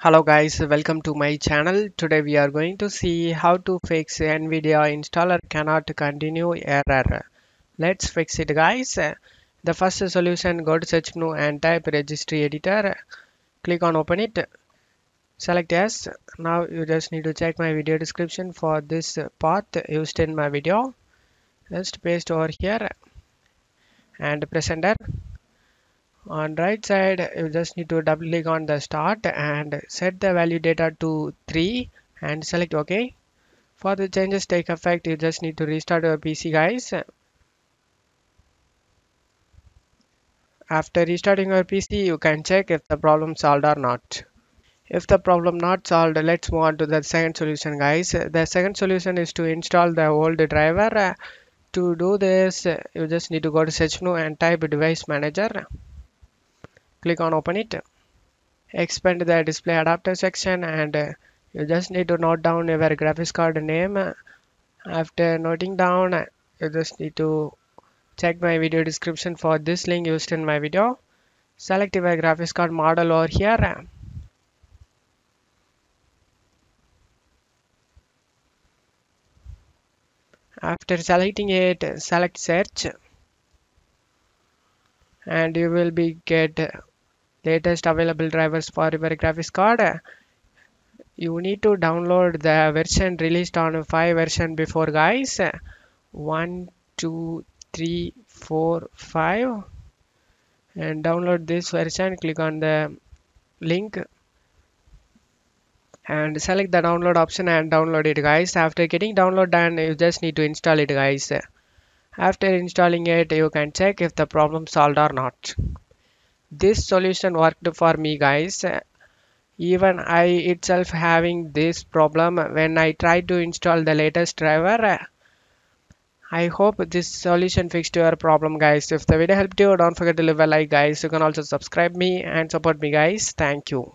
Hello guys, welcome to my channel. Today we are going to see how to fix NVIDIA Installer Cannot Continue error. Let's fix it guys. The first solution, go to search menu and type registry editor. Click on open it. Select yes. Now you just need to check my video description for this path used in my video. Just paste over here and press enter. On right side, you just need to double click on the start and set the value data to 3 and select OK. For the changes take effect, you just need to restart your PC guys. After restarting your PC, you can check if the problem solved or not. If the problem not solved, let's move on to the second solution guys. The second solution is to install the old driver. To do this, you just need to go to search menu and type device manager. Click on open it. Expand the display adapter section and you just need to note down your graphics card name. After noting down, you just need to check my video description for this link used in my video. Select your graphics card model over here. After selecting it, select search and you will be get latest available drivers for your graphics card. You need to download the version released on 5 version before guys. 1 2 3 4 5 and download this version. Click on the link and select the download option and download it guys. After getting download done, you just need to install it guys. After installing it, you can check if the problem solved or not. This solution worked for me guys. Even I itself having this problem when I tried to install the latest driver. I hope this solution fixed your problem guys. If the video helped you, don't forget to leave a like guys. You can also subscribe me and support me guys. Thank you.